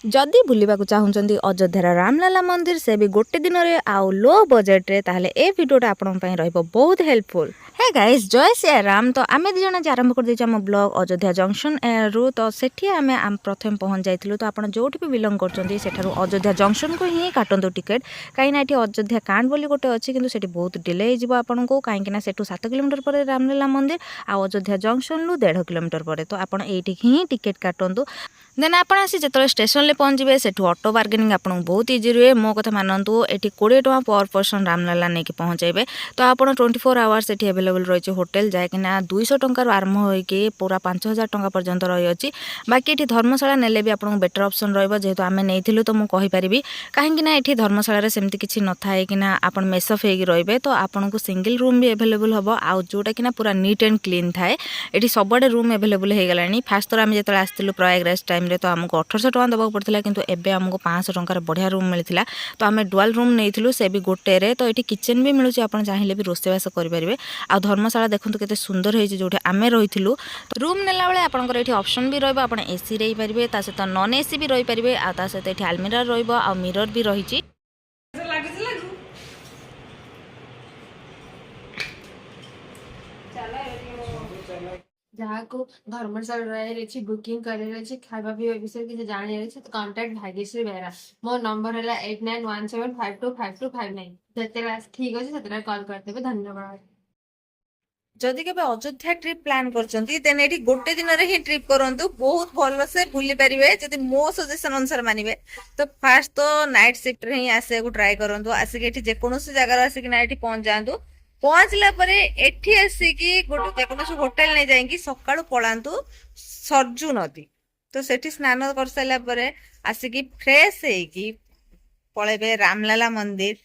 जदि बुलवाक चाहूँगी अयोध्यार रामलला मंदिर से भी गोटे दिन में आउ लो बजेट रे ताहले ए वीडियोटा आपण बहुत हेल्पफुल। हे गाइस जय श्री राम। तो आम दी जन आरंभ कर देम ब्लॉग अयोध्या जंक्शन रु। तो सेठी आम प्रथम पहुँच जाइलु। तो आप जो भी बिलंग कर अयोध्या जंक्शन को ही काटतु टिकेट कहीं अयोध्या कांड बोली गोटे अच्छी कि बहुत डिले हो आपको कहीं 7 किलोमीटर पर रामलला मंदिर आ अयोध्या जंक्शन रु 1.5 किलोमीटर पर। तो आप ही टिकेट काटतु देन आप आसी जो स्टेशन में पहुँचे से ऑटो बार्गेनिंग आपको बहुत इजी रुए। मो कथा मानतु ये 20 टଙ୍କା पर पर्सन रामलला नहीं पहुँचे। तो आप 24 आवर्स ये अवेलेबल रही होटेल जैकि 200 टंकार आरंभ होगी पूरा 5000 टंका पर्यंत रही अच्छी। बाकी ये धर्मशाला नेले भी आपको बेटर ऑप्शन रहीतु आम नहीं तो मुझे कहीपरि कहीं ये धर्मशाला सेमती किसी न थाए कि आप मेसअप होगे। तो आपको सिंगल रूम भी एवेलेबल हम आउ जोटा कि पूरा नीट एंड क्लीन थाए। ये सबुआडे रूम एवेलेबल हो गला। फास्ट थर आम जो आसलु प्रयागराज टाइम तो आमको 1800 टଙ୍କା देवाक पड़ता किंतु एबे आमको 500 टंकार बढ़िया रूम मिलता। तो आम डुआल रूम नहीं से भी गोटे। तो ये किचन भी मिलूँ आप चाहिए भी रोषेईबास करेंगे। आ धर्मशाला देखो केते सुंदर है जो आम रही। तो रूम नेला बेले आपंकर ये ऑप्शन भी रहा एसी रही पारे सहित नॉन एसी भी रही पारे आ सहित ये आलमिरा रहा मिरर भी रही। जहाँ को धर्मशाला बुकिंग कर खावा पीवा विषय किसी जाने तो कांटेक्ट भाग्यश्री बेहरा। मो नंबर है 8917525259। जिते ठीक अच्छे कॉल करते। धन्यवाद। जदि के अयोध्या ट्रिप प्लान कर गोटे दिन ही ट्रिप करूँ बहुत भल से बुली पारे। जदि मो सजेसन अनुसार मानवे तो फास्ट तो नाइट शिफ्ट ही आसे ट्राए करूँ। आसिक जेकोसी जगार आसिक पहुंच जातु। पहुंचला परे एठी आसिकी गोटे जेकोसी होटेल नहीं जाएंगी सकाळु पलांतु सरजू नदी। तो सेठी स्नान कर सारा परे आसिकी फ्रेश होगी पलैबे रामलला मंदिर।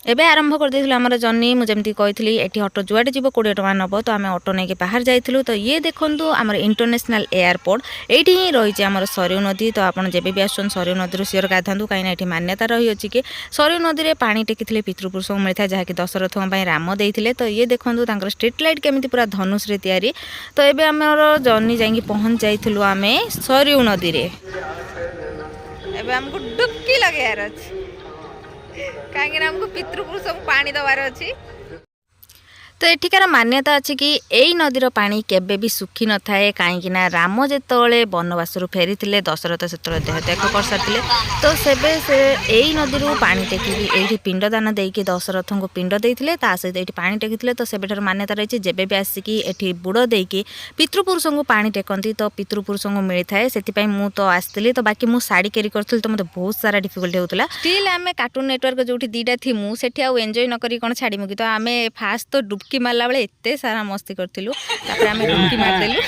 एबे आरंभ कर देथिलु हमर जर्नी। मु जेमती कहितली एठी ऑटो जुआडे जीवो 20 टଙ୍କା नबो। तो आमे ऑटो नेके बाहर जाइथिलु। तो ये देखंतु हमर इंटरनेशनल एयरपोर्ट एठी ही रही हमर सरयू नदी। तो आपण जेबे भी आछन सरयू नदी रु सियर गाधंतु कहीं एठी मान्यता रही अछि कि सरयू नदी रे पानी टेकिथिले पितृपुरुष को मिलता जहा कि दशरथ पई राम देइथिले। तो ये देखंतु तांकर स्ट्रीट लाइट केमिति पूरा धनुष रे तयारी। तो एबे हमर जर्नी जाई पहुंच जाइथिलु आमे सरयू नदी रे। एबे हमको डुबकी लगायार अछि कहीं हमको पितृपुरुष को पानी दबार अच्छी। तो एठिकार मान्यता अच्छी कि यही नदीर पानी केबे भी सुखी न थाए कहीं राम जिते बनवास फेरी दशरथ से देहत्याग कर सारी। तो सेबे से यही नदी पानी टेकी ये पिंडदान देकी दशरथ को पिंड देते सहित ये पानी टेकी। तो से मान्यता रही जब भी आसिकी एठी बुड़ देकी पितृपुरुष को पानी टेकती तो पितृपुरुष को मिलता है। से मु तो आसती। तो बाकी मु साड़ी कैरी करी तो मतलब बहुत सारा डिफिकल्टी होता। स्टिल आम कार्टून नेटवर्क जो दीटा थी मुझे एंजॉय न करी कौन छाड़ी मुझे। तो आम फास्ट तो डुबकी मारला बेले एते सारा मस्ती करथिलु। आमे डुबकी मारदेलु।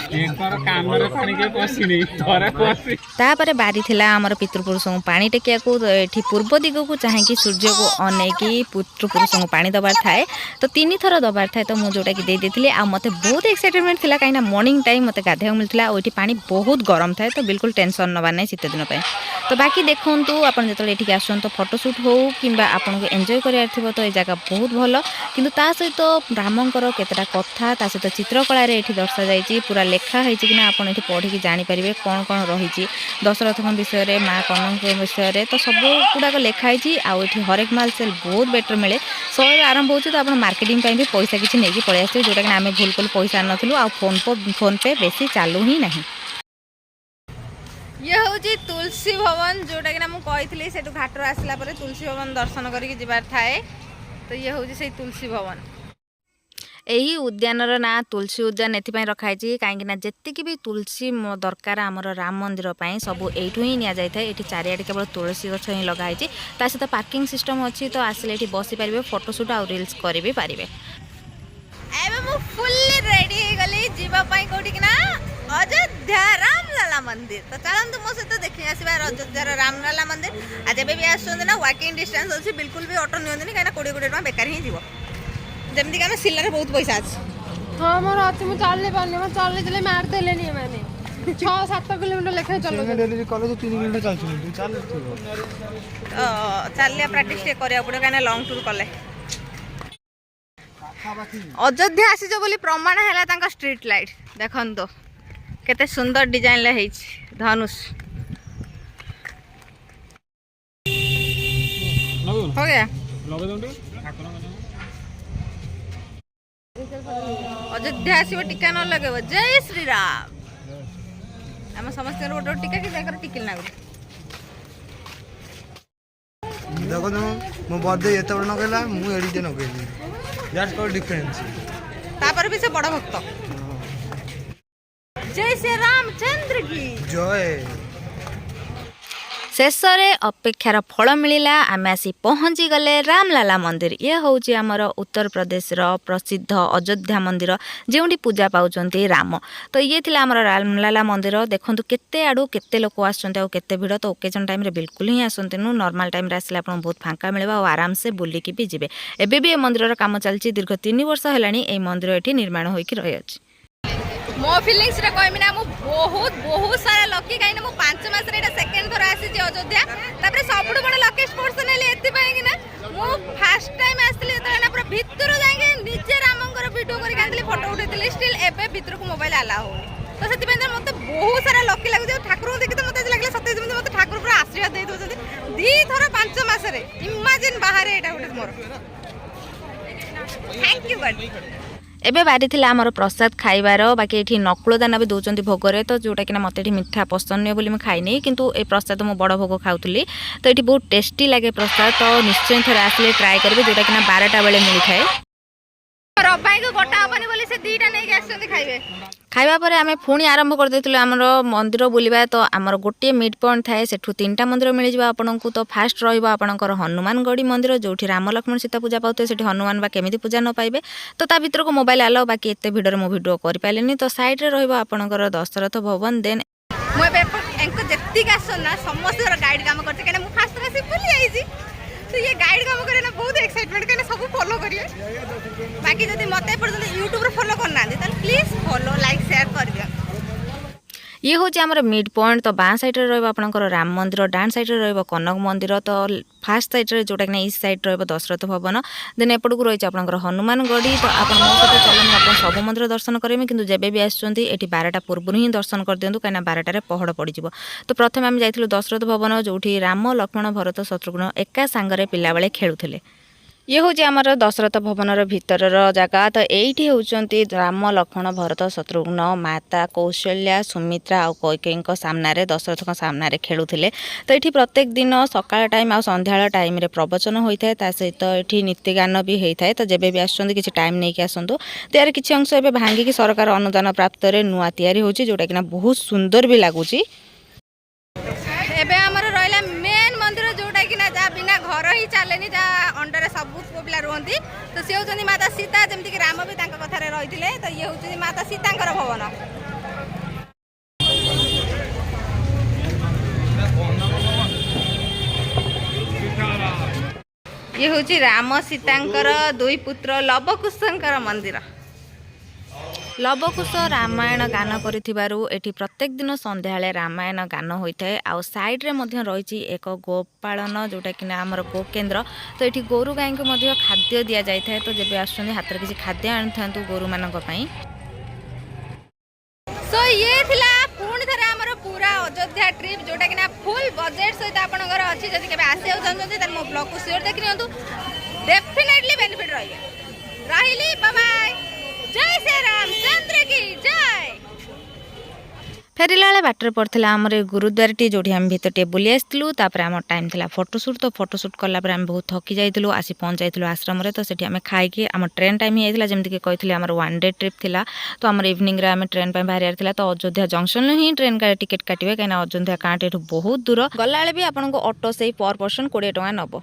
तापर बारी थिला हमर पितृपुरुष को पानी टेकिया को एठी पूर्व दिग को चाहे कि सूर्य को अनेकी पितृपुरुष को पानी दबार थाए। तो 3 थर दबार थाए। तो मु जोटा कि दे देथिले आ मते बहुत एक्साइटमेंट थिला कहीं मॉर्निंग टाइम मते गाधेया मिलथिला। ओठी पानी बहुत गरम थाए। तो बिल्कुल टेंशन नबा नै शीत दिन पे। तो बाकी देखंतु आपण जतले एठी आसन तो फोटोशूट हो किंबा आपन को एन्जॉय करियार थिबो तो ए जगह बहुत भलो। किंतु ता सहित रामंकर केतटा कथा ता सहित चित्रकला रे एठी दर्शा जायछि पूरा लेखा है कि आपण एठी पढ़ी कि जानि परिबे कोन कोन रही दशरथ विषय रे माँ कनक विषय रे। तो सब गुड़ाक लिखाई आउ एठी हरेक माल सेल बहुत बेटर मिले। शहर आरंभ होछि। तो आप मार्केटिंग भी पैसा किसी नहीं पलि आसते जोटा कि आम भूल कलु पैसा नथिलु आ फोन पे बेसी चालू ही नहीं। ये हूँ तुलसी भवन जोटा कि मुझे से घाटर आसला तुलसी भवन दर्शन करके जीवार थाए। तो ये हूँ से तुलसी भवन। यही उद्यानर ना तुलसी उद्यान एथपाई रखाई कहीं जी भी तुलसी दरकार आमर राम मंदिर सब यू ही नि जाए। ये चारिआडे केवल तुलसी गछ ही लगाई सहित पार्किंग सिस्टम अच्छी। तो आसिले ये बसी पारे फोटोशूट आउ रील्स करी भी पारे। फुल्ली रेडी हो गली जीवाई कौटी कि अयोध्या रामलला मंदिर। तो चलते मो सहित देखी आसवा अयोध्या रामलला मंदिर। आज जब भी आसुँच ना वॉकिंग डिस्टेंस अच्छी बिल्कुल भी ऑटो नियंती कहीं 20 टଙ୍କା बेकार ही जीव जमती कि सिल्लार बहुत पैसा अच्छे। हाँ मोर अच्छे मुझे चलने पारे मैं चलने चले मारदेले मैंने 6-7 किलोमीटर लेखे चलो चलिए प्राक्टिस करा पड़ो कहीं लंग टूर कले। अयोध्या आसीच बोली प्रमाण है स्ट्रीट लाइट देखो केते सुंदर डिजाइन है धनुष। लगे अयोध्या आसो टीका न लगे जय श्री राम आम समस्त गोटे टीका कि टिकिल ना देखो मो बर्थडे ये बड़ नगेला मु एडिटे नगेली दैट्स कॉल्ड डिफरेंस तापर भी से बड़ भक्त जय श्री रामचंद्र की जय शेष अपेक्षार फल मिलला आम आसी पहुँची गले रामलाला मंदिर ये हूँ आमर उत्तर प्रदेश प्रसिद्ध अयोध्या मंदिर जो पूजा पाँच राम तो ये थी आमर रामलाला मंदिर देखूँ केते आड़ू केते लोक आते भिड़ तो ओकेजन टाइम बिल्कुल ही आसती नॉर्मल टाइम आसले आप बहुत फांका मिले और आराम से बुलिकी भी जी एबे भी ए मंदिर काम चलती दीर्घ 3 वर्ष है मंदिर ये निर्माण होकर रही है मो फिलिंग्स रे कहमी ना मु बहुत सारा लकी कहीं मु 5 मास रे सेकंड थोर आसी जे अयोध्या तापर सबुठ बड़ लकीस्ट पर्सन हेले एति पय कि ना मु फर्स्ट टाइम आसली त ना पूरा भीतर जाके निजे रामंगर वीडियो करि कांदली फोटो उठेतली स्टिल एबे भीतर को मोबाइल आला हो तो सेति पे मते बहुत सारा लकी लागु जे ठाकुर देखि तो मते लागले सत्य जेमते मते ठाकुर पूरा आशीर्वाद दे दोछथि दी थोर 5 मास रे इमेजिन बाहर एटा उठे मोर थैंक यू गॉड एबे बारी थिला हमर प्रसाद खाइबार बाकी एठी नकुल दाना भी दौरान भोगरे तो जोटा कि मत मीठा पसंद नहीं बोली खाई नहीं किंतु ए प्रसाद मु बड़ भोग खाऊली तो ये बहुत टेस्टी लगे प्रसाद तो निश्चय थे आसले ट्राए करेंगे जोटा कि 12टा बेले मिली थाए रबाई को गोटा हबनी बोली से दीटा नहीं आछन खाइबे खाइबा परे आमे पुणी आरंभ कर देथिलु हमर मंदिर बुलिबा तो हमर गोटे मिड पॉइंट थाए सेठु 3टा मंदिर मिल जिबा आपनकु तो फास्ट रहइबो आपनकर हनुमानगढ़ी मंदिर जोठी राम लक्ष्मण सीता पूजा पाउते सेठी हनुमान बा केमिति पूजा न पाइबे तो ता भीतर को मोबाइल आलो बाकी एते भिडर मो वीडियो करि पाइलेनी तो साइड रे रहइबो आपनकर दशरथ भवन देन मो एंको जेत्ती आसन ना समस्त गाइड काम करते केना मु फास्ट रे बुली आइजी तो ये गाइड काम करे ना बहुत एक्साइटमेंट कने सब फॉलो करिए बाकी जदि मते पर्यंत यूट्यूब रे फॉलो करना त प्लीज फॉलो लाइक शेयर कर दिया ये हूँ आमर मिड पॉइंट तो बाँ साइड रहा राम मंदिर डाण साइड रहा कनक मंदिर तो फास्ट साइड रे जोटा कि ईस्ट साइड रहा दशरथ भवन देन एपट को रही आपंकर हनुमानगढ़ी तो आप चलन आप सब मंदिर दर्शन करेंगे किंतु जेबे भी आसुँच 12टा पूर्व ही दर्शन कर दिंतु कहीं 12टार पहड़ पड़ तो प्रथम आम जाइलु दशरथ भवन जो राम लक्ष्मण भरत शत्रुघ्न एका सांगरे पिला बेले खेलुथिले ये हूँ आमर दशरथ भवनर भितर जगह तो यही होती राम लक्ष्मण भरत शत्रुघ्न माता कौशल्या सुमित्रा और कैकेयी सामने दशरथ सामने खेलुले तो ये प्रत्येक दिन सकाळ टाइम आ संध्या टाइम रे प्रवचन होता है ता सहित ये नीतिगान भी होता है तो जब भी आसुँच किसी टाइम नहीं कि आसतु तो यार किसी अंश ए भांगिकी सरकार अनुदान प्राप्त नुआ तैयारी होची जोटा कि बहुत सुंदर भी लगुच एबे हमर रहला मेन मंदिर जोटा कि ना जा बिना घर ही चलेनी जा अंडर सब पिला रुहंती तो से होचंदी माता सीता जेमति कि राम भी तांका कथा रे रहिथिले तो ये होचंदी माता सीतांकर भवन ये होची राम सीतांकर दुई पुत्र लवकुशंकर मंदिर लवकुश रामायण गान करिथिबारु एठी प्रत्येक दिन संध्याळे रामायण गान होता है आउ साइड रे मध्य रही एक गोपालन जोटा कि आमर गो केन्द्र तो ये गोरु गाई को मध्य खाद्य दि जाए तो जब आसुँच हाथ में किसी खाद्य आनी था गोरु मान सो ये थिला पुणी थे आमर पूरा अयोध्या ट्रिप जोटा कि फुल बजेट सहित आपंकर अच्छी जब के आसो चाहते मो ब्लॉग को शेयर देखी नियंतु डेफिनेटली बेनिफिट रही बाय जय श्री रामचंद्र की जय फेरला बेले बाटर पड़ता आमर गुरुद्वार टी जो आम भर टे बुली आसलु आम टाइम था फोटोशूट तो फोटोशूट कलापर आम बहुत थकी जाइलु आसी पहुँच जाइलु आश्रम तो से आम खाई आम ट्रेन टाइम ही होता जमीक कही आम 1 डे ट्रिप थिला तो आम इवनिंग आम ट्रेन बाहर तो अयोध्या जंक्शन ही ट्रेन का टिकेट काटे कहीं अयोध्या कांटे बहुत दूर गला भी आपको ऑटो से पर पर्सन 20 टଙ୍କା नब